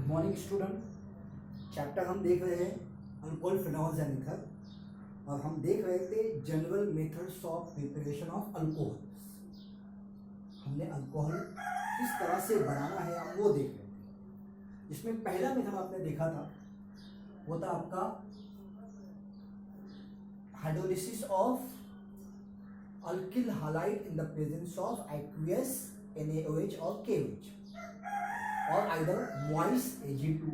Good morning student. Chapter हम देख रहे हैं अल्कोहल फिनॉल्स एंड ईथर और हम देख रहे थे general methods of preparation of alcohol. हमने अल्कोहल किस तरह से बनाना है हम वो देख रहे थे। जिसमें पहला मेथड आपने देखा था वो था आपका hydrolysis of alkyl halide in the presence of aqueous NaOH और KOH और आइदर मॉइस्ट Ag2O।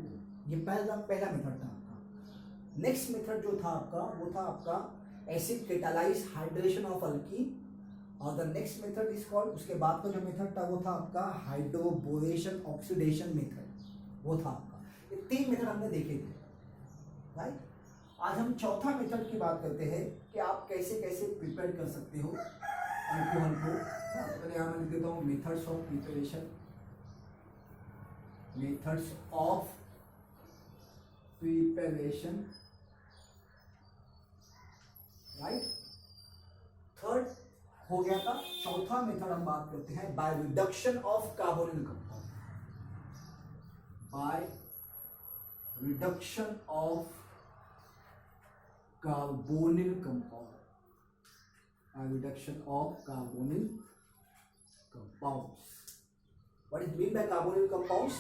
ये पहला मेथड था आपका। नेक्स्ट मेथड जो था आपका वो था आपका acid catalyse hydration of alkene और the next method is called, उसके बाद का जो मेथड था वो था आपका हाइड्रोबोरेशन ऑक्सीडेशन मेथड, वो था आपका। ये तीन मेथड हमने देखे थे, राइट। आज हम चौथा मेथड की बात करते हैं कि आप कैसे कैसे प्रिपेयर कर सकते हो अल्कोहल को। पहले यहाँ मैं लिख देता हूँ methods of preparation, methods of preparation, right. Third हो गया था। चौथा मेथड हम बात करते हैं by reduction of carbonyl compound, by reduction of carbonyl compound, reduction of carbonyl compounds. What is mean by carbonyl compounds?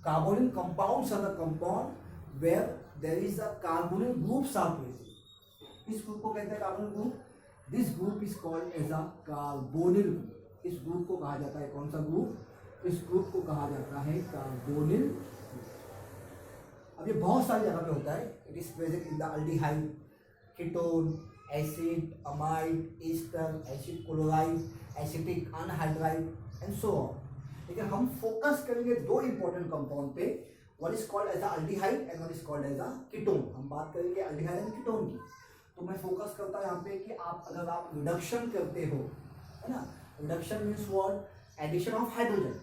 Carbonyl compounds are the compound where there is a carbonyl groups are present. इस group को कहते हैं carbonyl group. This group is called as a carbonyl group. इस group को कहा जाता है कौन सा ग्रुप? इस ग्रुप को कहा जाता है कार्बोनिल। अब ये बहुत सारी जगह पे होता है। It is present in the aldehyde, ketone, acid, amide, ester, acid chloride, acetic anhydride and so on. लेकिन हम फोकस करेंगे दो इंपॉर्टेंट कंपाउंड पे, one is called as a aldehyde and one is called as a ketone. हम बात करेंगे aldehyde and ketone की। तो मैं फोकस करता हूं यहाँ पे कि अगर आप रिडक्शन करते हो, है ना, reduction means what? Addition of hydrogen.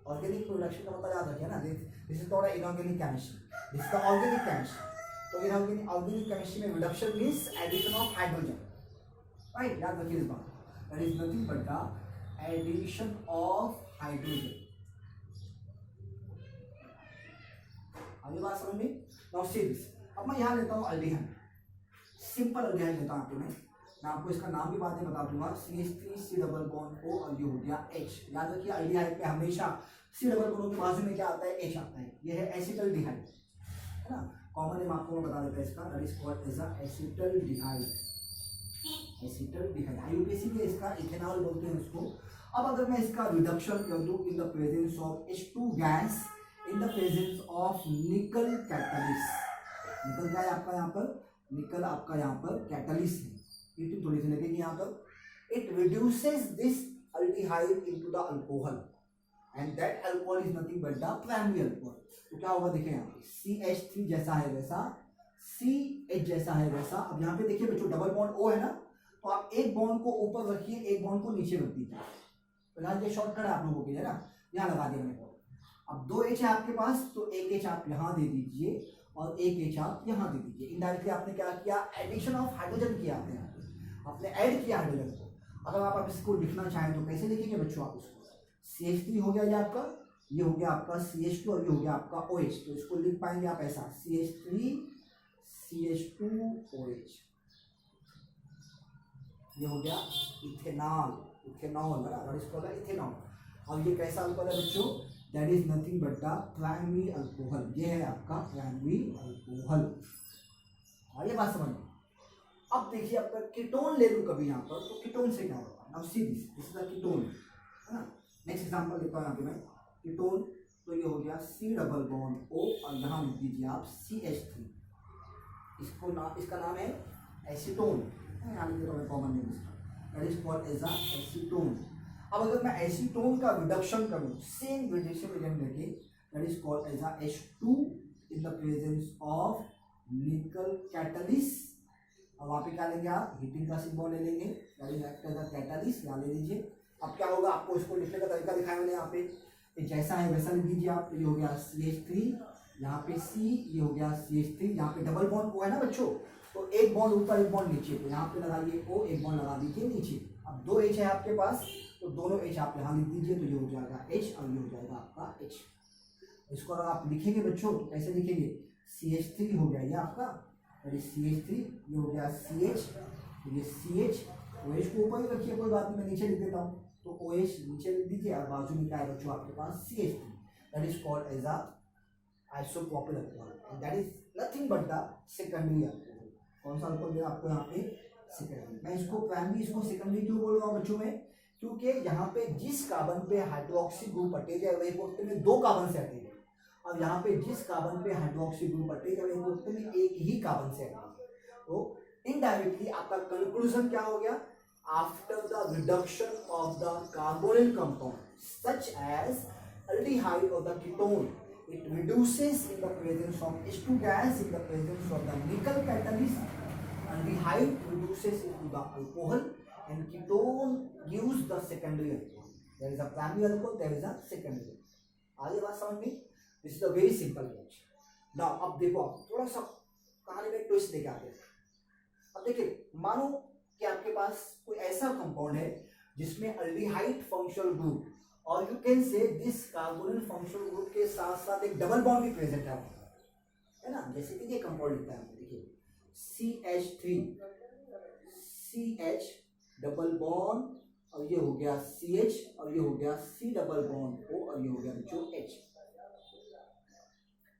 Organic reduction का मतलब याद रखिए ना, this is not inorganic chemistry, this is the organic chemistry. तो ऑर्गेनिक केमिस्ट्री में reduction means addition of hydrogen, right. याद रखिए इस बात, that is nothing but the addition of hydrogen. आगे बात समझ में? Now see this. अब मैं यहाँ लेता हूँ अल्डिहाइड, सिंपल अल्डिहाइड लेता हूँ आपको मैं आपको इसका नाम भी बाद में बता दूंगा। CH3 डबल बॉन्ड O और ये हो गया H। याद रखिए अल्डिहाइड पे हमेशा C डबल बॉन्ड के बाजू में क्या आता है? H आता है। ये है एसिटल्डिहाइड, है ना। कॉमन नेम आपको मैं बता देता हूं इसका, that is called as a acetaldehyde. Acetaldehyde IUPAC के इसका इथेनॉल बोलते हैं इसको। अब अगर मैं इसका रिडक्शन कर दूं इन the presence of H2 gas in the presence of nickel catalyst. निकल क्या है आपका यहाँ पर? निकल आपका यहाँ पर कैटलिस्ट है। ये थोड़ी सी लगेगी यहाँ पर। It reduces this aldehyde into the alcohol and that alcohol is nothing but the primary alcohol। तो क्या होगा देखिए यहाँ पे CH3 जैसा है वैसा, CH जैसा है वैसा। अब यहाँ पे देखिए बच्चों डबल बॉन्ड O है ना, तो आप एक बॉन्ड को ऊपर रखिए, एक बॉन्ड को नीचे रख दीजिए। फिलहाल ये शॉर्टकट है आप लोगों के लिए ना, यहाँ लगा दिया मैंने। अब 2 H है आपके पास, तो एक H आप यहाँ दे दीजिए और एक H आप यहाँ दे दीजिए। इनडायरेक्टली आपने क्या किया? एडिशन ऑफ हाइड्रोजन किया आपने ऐड किया हाइड्रोजन को। अगर आप इसको लिखना चाहें तो कैसे लिखेंगे बच्चों आप इसको? CH3 हो गया ये आपका, ये हो गया आपका CH2 और ये हो गया आपका OH। तो इसको लिख पाएंगे आप ऐसा CH3 CH2OH। ये हो गया इथेनॉल, इथेनॉल है इसको इथेनॉल। और ये कैसा अल्कोहल है बच्चों? That is nothing but the primary alcohol. ये है आपका प्राइमरी अल्कोहल। और ये बात समझ में। अब देखिए आपका कीटोन ले लूं कभी यहाँ पर, तो कीटोन से क्या होगा? Now see this is the ketone, है ना। नेक्स्ट एग्जांपल लेता हूं यहाँ पे मैं कीटोन। तो ये हो गया C डबल बॉन्ड O और यहाँ लिख दीजिए आप CH3। इसका नाम है एसीटोन, यहाँ लिख देता हूँ कॉमन नेम इसका, that is called as a acetone. अब अगर मैं एसीटोन का रिडक्शन करूँ सेम रिडक्शन एजेंट लेके, that is called as a H2 in the presence of nickel catalyst. और वहाँ पे क्या लेंगे आप? हीटिंग का सिंबल ले लेंगे, that is act as a catalyst, यहाँ ले लीजिए। अब क्या होगा? आपको इसको लिखने का तरीका दिखाया मैंने यहाँ पे, जैसा है वैसा लिख दीजिए आप। ये हो गया CH3, यहाँ पे C, ये हो गया CH3, यहाँ पे डबल बॉन्ड O है ना बच्चों, तो एक बॉन्ड ऊपर एक बॉन्ड नीचे, तो यहाँ पे लगाइए O, एक बॉन्ड लगा दीजिए नीचे। अब 2 H है आपके पास, तो दोनों H आप यहाँ लिख दीजिए, तो ये हो जाएगा H और ये हो जाएगा आपका H। इसको अगर आप लिखेंगे बच्चों तो कैसे लिखेंगे, CH3 हो गया ये आपका, CH3, ये हो गया CH, ये CH, OH को ऊपर ही रखिए कोई बात नहीं, मैं नीचे लिख देता हूँ, तो OH नीचे लिख दीजिए और बाजू में क्या है बच्चों आपके पास CH3, that is called as a isopropyl alcohol, and that is nothing but the secondary alcohol. कौन सा अल्कोहल है आपको यहाँ पे, सेकेंडरी। मैं इसको प्राइमरी, इसको सेकेंडरी क्यों बोल रहा हूँ बच्चों में, क्योंकि यहाँ पे जिस कार्बन पे हाइड्रोक्सी ग्रुप अटैच है वही वक्त में 2 कार्बन से अटैच है, और यहाँ पे जिस कार्बन पे हाइड्रोक्सी ग्रुप अटैच है वही वक्त में एक ही कार्बन से अटैच है। तो इनडायरेक्टली आपका कंक्लूजन क्या हो गया, after the reduction of the carbonyl compound such as aldehyde or the ketone, it reduces in the presence of H2 gas, in the presence of the nickel catalyst. Aldehyde reduces into the alcohol and ketone gives the secondary alcohol. There is a primary alcohol, there is a secondary alcohol. आगे बात समझ में, this is a very simple approach. Now अब देखो, आप थोड़ा सा कहानी में ट्विस्ट लेके आते हैं। अब देखिए, मानो कि आपके पास कोई ऐसा कंपाउंड है जिसमें अल्डिहाइड फंक्शनल ग्रुप और you can say this carbonyl functional group के साथ साथ एक डबल बॉन्ड भी प्रेजेंट है ना, जैसे कि ये कंपाउंड लिखता है, देखिए CH3, CH डबल बॉन्ड और ये हो गया CH और ये हो गया C डबल बॉन्ड O और ये हो गया बच्चों H।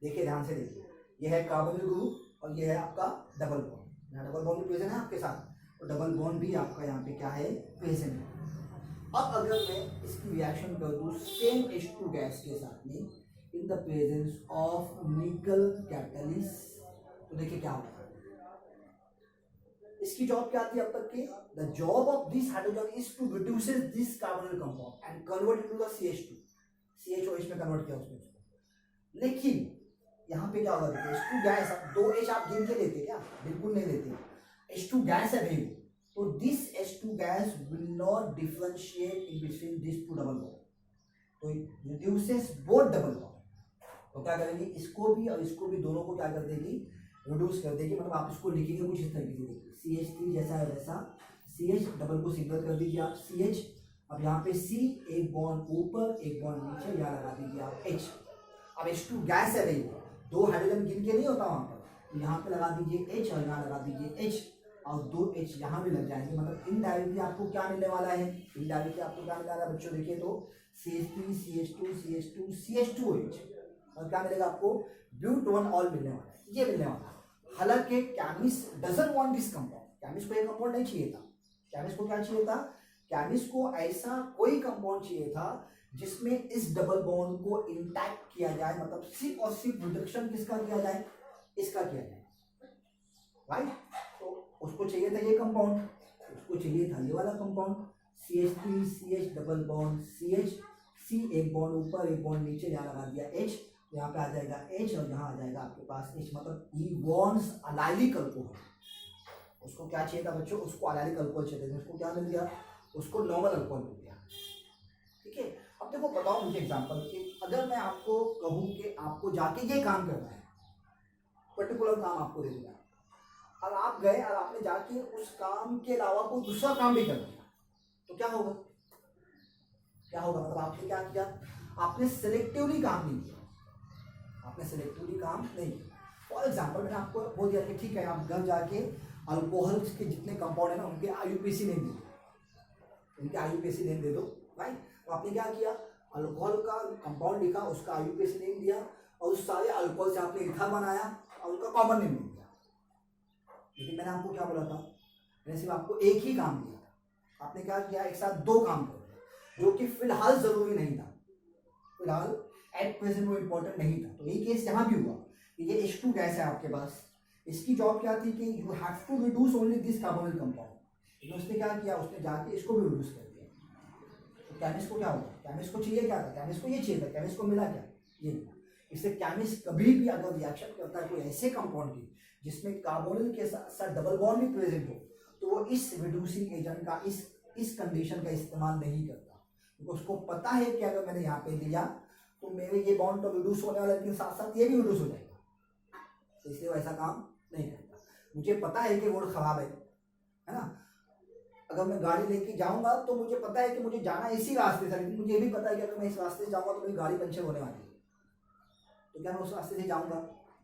देखिए ध्यान से देखिए, ये है कार्बोनिल ग्रुप और ये है आपका डबल बॉन्ड, यहाँ डबल बॉन्ड भी प्रेजेंट है आपके साथ, तो डबल बॉन्ड भी आपका यहाँ पे क्या है, प्रेजेंट है। अब अगर मैं इसकी रिएक्शन कर दूं सेम H2 गैस के साथ में इन the presence of nickel catalyst, तो देखिए क्या होगा, इसकी जॉब क्या थी अब तक की, the job of this hydrogen is to reduce this carbonyl compound and convert into the CH2, CHOH में कन्वर्ट किया उसने उसको। लेकिन यहाँ पे क्या होगा, देखिए H2 गैस, 2H आप गिन के लेते क्या, बिल्कुल नहीं लेते, H2 गैस है भाई, तो this H2 gas will not differentiate in between these two double bond, तो it reduces both double bond, तो क्या करेगी, इसको भी और इसको भी दोनों को क्या कर देगी, रिड्यूस कर देगी। मतलब आप इसको लिखेंगे कुछ इस तरीके से, देखिए CH3 जैसा है वैसा, CH डबल को सिंगल कर दीजिए आप CH, अब यहाँ पे C एक बॉन्ड ऊपर एक बॉन्ड नीचे, यहाँ लगा दीजिए आप H। अब H2 गैस है भाई, 2 हाइड्रोजन गिन के नहीं होता वहां पर, तो यहाँ पे लगा दीजिए H और यहाँ लगा दीजिए H और 2H यहाँ भी लग जाएंगे, मतलब इनडायरेक्टली आपको क्या मिलने वाला है, इनडायरेक्टली आपको क्या मिलने वाला है बच्चों, देखिए तो CH3 CH2 CH2 CH2OH और क्या मिलेगा आपको, ब्यूट-1 ऑल मिलने वाला है, ये मिलने वाला है। हालांकि chemist doesn't want this compound, chemist को ये कंपाउंड नहीं चाहिए था, केमिस्ट को क्या चाहिए था, केमिस्ट को ऐसा कोई कंपाउंड चाहिए था जिसमें इस डबल बॉन्ड को इंटैक्ट किया जाए, मतलब सिर्फ और सिर्फ रिडक्शन किसका किया जाए, इसका किया जाए, राइट। तो उसको चाहिए था ये कंपाउंड, उसको चाहिए था ये वाला compound, CH3 CH double bond CH, C एक बॉन्ड ऊपर एक बॉन्ड नीचे, यहाँ लगा दिया H, यहाँ पे आ जाएगा H और यहाँ आ जाएगा आपके पास H, मतलब ही वॉन्ट्स अलाइलिक अल्कोहल। उसको क्या चाहिए था बच्चों, उसको अलाइलिक अल्कोहल चाहिए था, उसको क्या मिल गया, उसको नॉर्मल अल्कोहल मिल गया। ठीक है, अब देखो बताओ मुझे एग्जांपल कि अगर मैं आपको कहूँ कि आपको जाके ये काम करना है, पर्टिकुलर काम आपको दे दिया, और आप गए और आपने जाके उस काम के अलावा कोई दूसरा काम भी कर दिया, तो क्या होगा, क्या होगा, मतलब आपने क्या किया, आपने सिलेक्टिवली काम नहीं किया, आपने सिलेक्टिवली काम नहीं किया। फॉर एग्जाम्पल मैंने आपको बोल दिया कि ठीक है आप घर जाके अल्कोहल के जितने कंपाउंड है ना उनके IUPAC नेम दे दो, उनके IUPAC नेम दे दो, राइट। तो आपने क्या किया, अल्कोहल का कंपाउंड लिखा, उसका IUPAC नेम दिया और उस सारे अल्कोहल से आपने इथर बनाया और उनका कॉमन नेम दिया। लेकिन मैंने आपको क्या बोला था, मैंने सिर्फ आपको एक ही काम दिया था, आपने क्या किया, एक साथ 2 काम कर दिया, जो कि फिलहाल जरूरी नहीं था, फिलहाल एट प्रेजेंट वो इंपॉर्टेंट नहीं था। तो यही केस यहाँ भी हुआ कि ये H2 गैस है आपके पास, इसकी जॉब क्या थी कि you have to reduce only this carbonyl compound, लेकिन उसने क्या किया, उसने जाके इसको भी रिड्यूस कर दिया। तो केमिस्ट को क्या होगा, केमिस्ट को चाहिए क्या था, केमिस्ट को ये चाहिए था, केमिस्ट को मिला क्या, ये मिला। इससे केमिस्ट कभी भी अगर रिएक्शन करता है कोई ऐसे कंपाउंड की जिसमें कार्बोनिल के साथ साथ डबल बॉन्ड भी प्रेजेंट हो, तो वो इस रिड्यूसिंग एजेंट का इस कंडीशन का इस्तेमाल नहीं करता, क्योंकि उसको पता है कि अगर मैंने यहाँ पे लिया तो मेरे ये बॉन्ड तो रिड्यूस होने वाला है, लेकिन साथ साथ ये भी रिड्यूस हो जाएगा, तो इसलिए वो ऐसा काम नहीं करता। मुझे पता है कि रोड खराब है ना, अगर मैं गाड़ी लेके जाऊंगा तो मुझे पता है कि मुझे जाना इसी रास्ते से, लेकिन मुझे ये भी पता है कि अगर मैं इस रास्ते से जाऊंगा तो मेरी गाड़ी पंचर होने वाली है, तो क्या मैं उस रास्ते से जाऊँगा?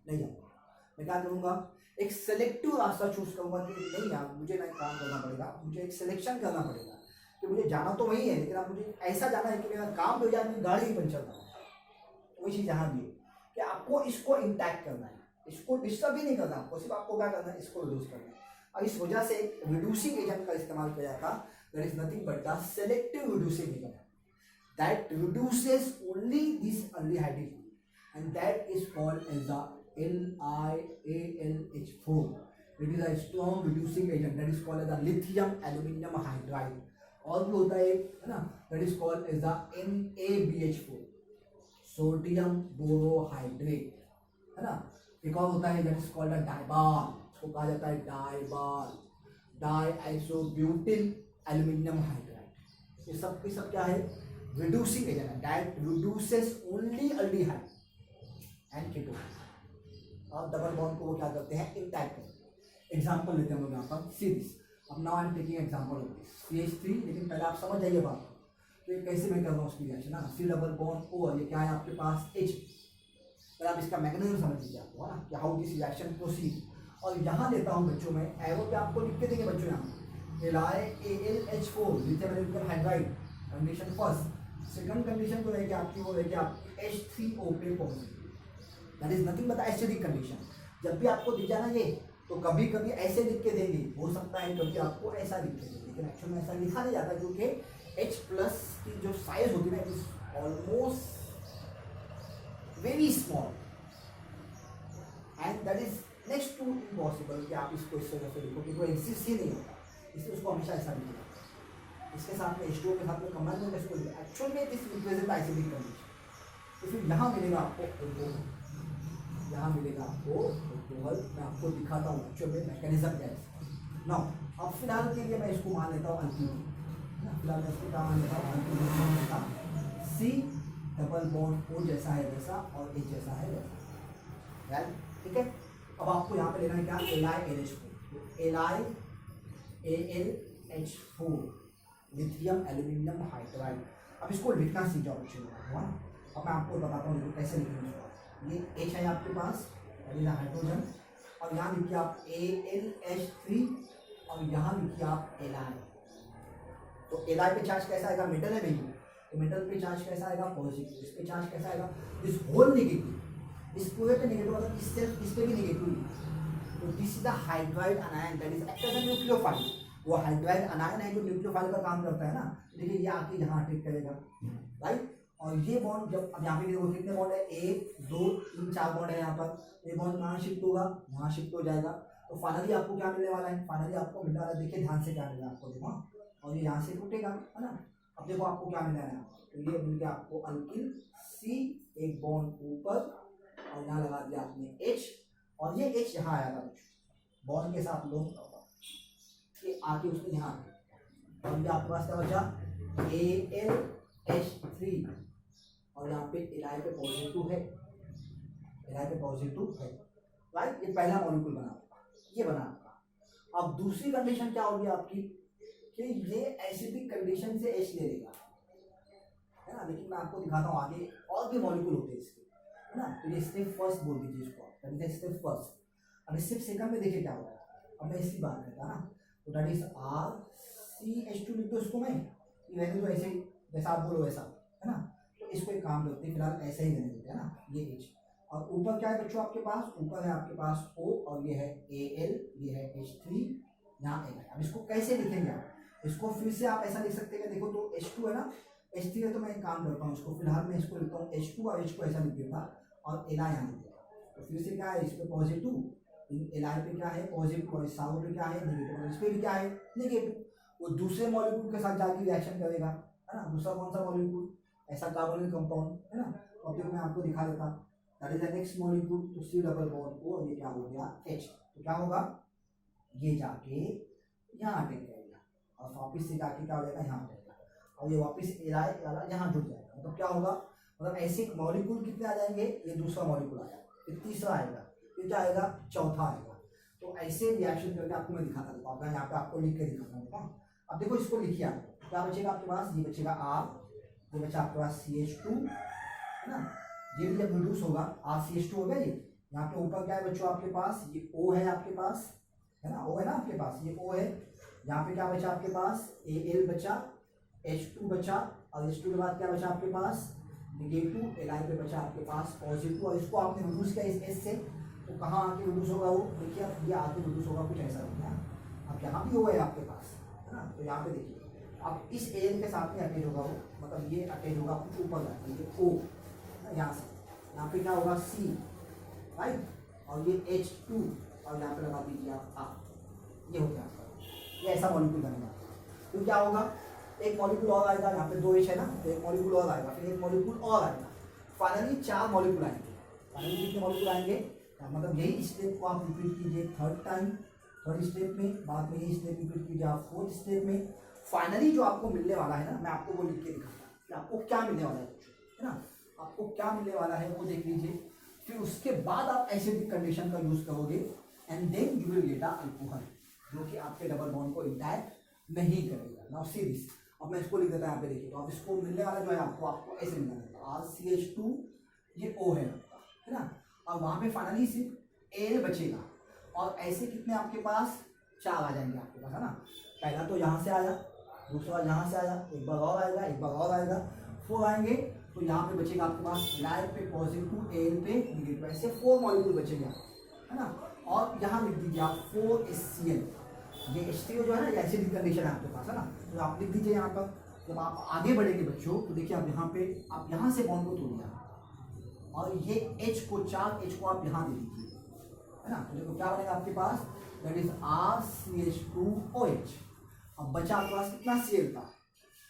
नहीं जाऊँगा। मैं क्या करूँगा? एक सेलेक्टिव रास्ता चूज करूँगा कि नहीं यार मुझे नहीं काम करना पड़ेगा, मुझे एक सिलेक्शन करना पड़ेगा कि मुझे जाना तो वही है, लेकिन अब मुझे ऐसा जाना है कि मेरा काम हो जाए, मेरी गाड़ी ही पंचर ना हो। वही चीज़ यहाँ भी है कि आपको इसको इंटैक्ट करना है, इसको डिस्टर्ब ही नहीं करना आपको, सिर्फ आपको क्या करना है, इसको रिड्यूस करना है। और इस वजह से रिड्यूसिंग एजेंट का इस्तेमाल किया जाता, that is nothing but the selective reducing agent that reduces only this aldehyde and that is called as the LiAlH4. It is a strong reducing agent that is called as the lithium aluminum hydride. और भी होता है ना, that is called as the NaBH4, sodium borohydrate, है ना। एक और होता है that is called a डाइबार, इसको कहा जाता है डाइबार, डाइआइसोब्यूटिल एल्यूमिनियम हाइड्राइड। ये सब की सब क्या है? reducing agent that reduces only aldehyde and ketone, और डबल बॉन्ड को वो क्या करते हैं? इंटैक्ट करते हैं। एग्जांपल लेते हैं हम लोग यहाँ पर सीरीज। अब now I am taking example of this CH3, लेकिन पहले आप समझ जाइए बात तो ये कैसे मैं कर रहा हूँ उसकी रिएक्शन ना। C डबल बॉन्ड O, ये क्या है आपके पास? H। पर आप इसका मैकेनिज्म समझ लीजिए आपको, है ना, कि हाउ दिस रिएक्शन प्रोसीड। और यहाँ लेता हूँ बच्चों में एरो पे आपको लिख के देंगे बच्चों, यहाँ LiAlH4 lithium aluminium hydride, condition first. Second condition तो रहेगी आपकी, वो रहेगी आपकी H3O पे positive, that is nothing but acidic condition. जब भी आपको दिख जाना ये, तो कभी कभी ऐसे लिख के देंगे, हो सकता है क्योंकि आपको ऐसा लिख के देंगे, लेकिन एक्चुअल में ऐसा लिखा नहीं जाता क्योंकि H प्लस की जो साइज होती है ना, it is almost very small and that is next to impossible कि आप इसको इस तरह से लिखो, क्योंकि वो एग्जिस्ट ही नहीं होता, इसलिए उसको हमेशा ऐसा लिखा जाता है। इसके साथ में H2O के साथ में कंबाइन में कैसे बोलिए, एक्चुअल में दिस रिप्रेजेंट एसिडिक कंडीशन। तो फिर यहाँ मिलेगा आपको अल्कोहल, यहाँ मिलेगा आपको अल्कोहल। मैं आपको दिखाता हूँ एक्चुअल में मैकेनिज्म क्या है। नाउ अब फिलहाल के लिए मैं इसको मान लेता हूँ अल्कीन, फिलहाल मैं इसको क्या मान लेता हूँ? Alkyne. C double bond O जैसा है वैसा और H जैसा है वैसा, राइट, ठीक है। अब आपको यहाँ पे लेना है क्या? LiAlH4, lithium aluminium hydride. अब इसको लिखना सीख जाओ बच्चों, हुआ ना। अब मैं आपको बताता हूँ कैसे लिखेंगे इसको। ये H है आपके पास, हाइड्रोजन, और यहाँ लिखिए आप AlH3 और यहाँ लिखिए आप Li। तो Li पे चार्ज कैसा आएगा? मेटल है भैया, तो मेटल पे चार्ज कैसा आएगा? पॉजिटिव। इस पे चार्ज कैसा आएगा? इस होल नेगेटिव, इस पूरे पे नेगेटिव, मतलब इस पे भी नेगेटिव। तो this is the hydride anion that is act as a nucleophile. वो हाइड्राइड अनायन है जो न्यूक्लियोफाइल का काम करता है ना। देखिए ये आके यहाँ अटैक करेगा, राइट। और ये बॉन्ड जब अब यहाँ पे देखो कितने बॉन्ड है? 1 2 3 4 बॉन्ड है यहाँ पर। ये बॉन्ड कहाँ शिफ्ट होगा? यहाँ शिफ्ट हो जाएगा। तो फाइनली आपको क्या मिलने वाला है? फाइनली आपको मिलने वाला है, देखिए ध्यान से क्या मिलेगा आपको, देखो, और ये यहाँ से टूटेगा, है ना। अब देखो आपको क्या मिलने वाला है, तो ये मिल गया आपको अल्किल C, एक बॉन्ड ऊपर और यहाँ लगा दिया आपने H, और ये H यहाँ आया था बॉन्ड के साथ लोग ये आके उसने यहाँ और ये आपके पास क्या बचा? AlH3 और यहाँ पे Li पे पॉजिटिव है, Li पे पॉजिटिव है, राइट। ये पहला मॉलिक्यूल बना आपका, ये बना आपका। अब दूसरी कंडीशन क्या होगी आपकी कि ये एसिडिक कंडीशन से H ले लेगा, है ना। लेकिन मैं आपको दिखाता हूँ आगे और भी मॉलिक्यूल होते हैं इसके, है ना। तो ये स्टेप फर्स्ट बोल दीजिए इसको, स्टेप फर्स्ट। अब स्टेप सेकंड में देखिए क्या होगा। अब मैं इसकी बात करता ना, तो दैट इज RCH2 लिख दो इसको मैं, ये रहने दो ऐसे ही जैसा आप बोलो वैसा, है ना। तो इसको एक काम करते हैं फिलहाल ऐसे ही रहने देते हैं ना, ये H। और ऊपर क्या है बच्चों आपके पास? ऊपर है आपके पास O और ये है Al, ये है H3, यहाँ Li। अब इसको कैसे लिखेंगे आप? इसको फिर से आप ऐसा लिख सकते हैं, देखो तो H2 है ना, H3 है, तो मैं एक काम करता हूँ इसको फिलहाल मैं इसको लिखता हूँ H2 और H को ऐसा लिख देता और Li यहाँ लिख देता। तो फिर से क्या है? इस पे पॉजिटिव, Li पे क्या है? पॉजिटिव, और इस साउंड पे क्या है? नेगेटिव, और इस पे भी क्या है? नेगेटिव। वो दूसरे मॉलिक्यूल के साथ जाके रिएक्शन करेगा, है ना। दूसरा कौन सा मॉलिक्यूल? ऐसा कार्बोनिल कंपाउंड, है ना। तो अब मैं आपको दिखा देता, that is the next molecule, तो C डबल बॉन्ड O और ये क्या हो गया? H। तो क्या होगा? ये जाके यहाँ अटैक करेगा और वापिस से जाके क्या हो जाएगा? यहाँ अटैक, और ये वापिस Li यहाँ जुड़ जाएगा। मतलब क्या होगा? मतलब ऐसे मॉलिक्यूल कितने आ जाएंगे? ये दूसरा मॉलिक्यूल आएगा, फिर तीसरा आएगा, फिर क्या आएगा? चौथा आएगा। तो ऐसे रिएक्शन करके आपको मैं दिखाता हूँ, मैं यहाँ पे आपको लिख के दिखाता हूँ। अब देखो इसको लिखिए आप, क्या बचेगा आपके पास? ये बचेगा R, ये बचा आपके पास CH2, है ना, ये भी जब रिड्यूस होगा RCH2 हो गया ये। यहाँ पे ऊपर क्या है बच्चों आपके पास, ये O है आपके पास, है ना, O है ना आपके पास, ये O है। यहाँ पे क्या बचा आपके पास, Al बचा, H2 बचा, और H2 के बाद क्या बचा आपके पास, नेगेटिव, Li पे बचा आपके पास पॉजिटिव, और इसको आपने रिड्यूस किया इस S से, तो कहाँ आके रिड्यूस होगा वो, देखिए अब ये आके रिड्यूस होगा कुछ ऐसा होगा। अब यहाँ भी O है आपके पास, है ना, तो यहाँ पे देखिए अब इस Al के साथ में अटैच होगा वो, मतलब ये अटैच होगा कुछ ऊपर जाकर, ये O यहाँ से, यहाँ पे क्या होगा C, राइट, और ये H2, और यहाँ पे लगा दीजिए आप ये हो गया आपका, ये ऐसा मॉलिक्यूल बनेगा। तो क्या होगा, एक मॉलिक्यूल और आएगा, यहाँ पे 2H है ना, तो एक मॉलिक्यूल और आएगा, फिर एक मॉलिक्यूल और आएगा, फाइनली 4 मॉलिक्यूल आएंगे। फाइनली कितने मॉलिक्यूल आएंगे, मतलब यही स्टेप को आप रिपीट कीजिए थर्ड स्टेप में, बाद में यही स्टेप रिपीट कीजिए आप 4th स्टेप में। फाइनली जो आपको मिलने वाला है ना, मैं आपको वो लिख के दिखाता हूँ कि आपको क्या मिलने वाला है ना, आपको क्या मिलने वाला है वो देख लीजिए। फिर उसके बाद आप एसिडिक कंडीशन का यूज करोगे, and then you will get a alcohol, जो कि आपके डबल बॉन्ड को इंटैक्ट नहीं करेगा। नाउ सी दिस, अब मैं इसको लिख देता हूँ यहाँ पे देखिए, तो अब इसको मिलने वाला जो है आपको ऐसे मिलना है, RCH2, ये O है आपका, है ना, और वहाँ पे फाइनली सिर्फ Al बचेगा, और ऐसे कितने आपके पास 4 आ जाएंगे आपके पास, है ना। पहला तो यहाँ से आया, दूसरा यहाँ से आया, एक बार और आएगा, एक बार और आएगा, 4 आएंगे, तो यहाँ पे बचेगा आपके पास Li पे पॉजिटिव, Al पे नेगेटिव, ऐसे 4 मॉलिक्यूल बचेगा, है ना। और यहाँ लिख दीजिए आप 4HCl, ये H3O जो है ना, ये एसिडिक कंडीशन है आपके पास, है ना, तो आप लिख दीजिए यहाँ पर। जब आप आगे बढ़ेंगे बच्चों, तो देखिए आप यहाँ पे, आप यहाँ से बॉन्ड को तोड़िए, और ये H को 4H को आप यहाँ दे दीजिए, है ना, तो देखो क्या बनेगा आपके पास, दैट इज RCH2OH। अब बचा आपके पास कितना Cl था,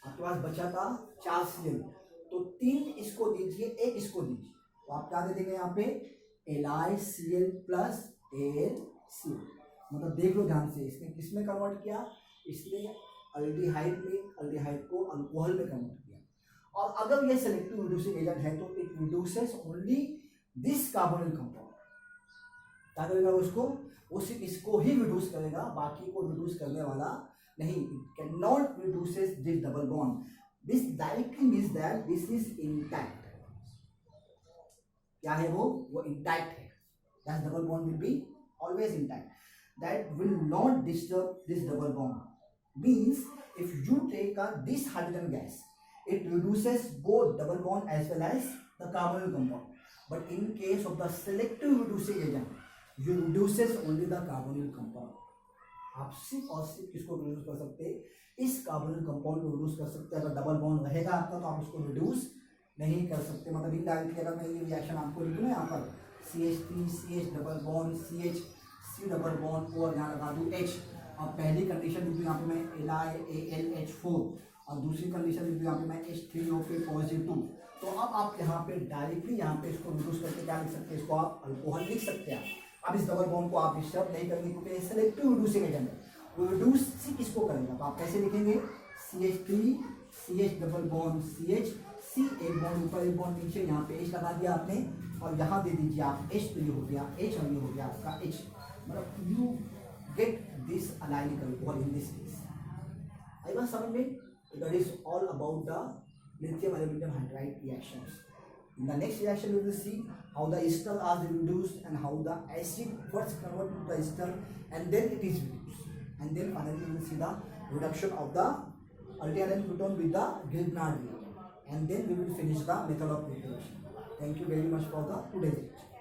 आपके पास बचा था 4 Cl, तो 3 इसको दीजिए, 1 इसको दीजिए, तो आप क्या दे देंगे यहाँ पे, LiCl प्लस AlCl। मतलब देख लो ध्यान से, इसने किसमें कन्वर्ट किया, इसने अल्डिहाइड में, अल्डिहाइड को अल्कोहल में कन्वर्ट किया। और अगर ये सेलेक्टिव रिड्यूसिंग एजेंट है तो it reduces only this carbonyl compound, क्या करेगा उसको, वो सिर्फ इसको ही रिड्यूस करेगा, बाकी को रिड्यूस करने वाला नहीं। It can not reduces this double bond, this directly means that this is intact. क्या है वो इंटैक्ट है, that double bond will be always intact, that will not disturb this double bond. Means if you take this hydrogen gas, it reduces both double bond as well as the carbonyl compound. But in case of the selective reducing agent, you reduces only the carbonyl compound. आप सिर्फ और सिर्फ किसको reduce कर सकते हैं, इस carbonyl compound को रिड्यूस कर सकते हैं। अगर डबल बॉन्ड रहेगा आपका तो आप उसको रिड्यूस नहीं कर सकते। मतलब इनडायरेक्टली अगर मैं ये रिएक्शन आपको लिखूँ ना यहाँ पर, CH3 CH double bond CH C double bond और यहाँ लगा दूँ H, और पहली कंडीशन लिख दूँ यहाँ पे मैं LiAlH4, और दूसरी कंडीशन लिख दूँ यहाँ पे मैं H3O पे पॉजिटिव। तो अब आप यहाँ पे डायरेक्टली यहाँ पे इसको रिड्यूस करके क्या लिख सकते हैं, इसको आप अल्कोहल लिख सकते हैं। अब इस डबल बॉन्ड को आप डिस्टर्ब नहीं करेंगे क्योंकि सेलेक्टिव रिड्यूसिंग एजेंट है, वो रिड्यूस किसको करेगा। तो आप कैसे लिखेंगे, CH3 CH double bond CH C, एक बॉन्ड ऊपर एक बॉन्ड नीचे, यहाँ पे H लगा दिया आपने, और यहाँ दे दीजिए आप H, तो ये हो गया H और ये हो गया आपका H। मतलब you get this allylic alcohol in this case. आई बात समझ में, that is all about the lithium aluminum hydride reactions. In the next reaction we will see how the ester are reduced and how the acid first convert to the ester and then it is reduced, and then finally we will see the reduction of the aldehyde ketone with the Grignard reagent, and then we will finish the method of preparation. Thank you very much for the today's lecture.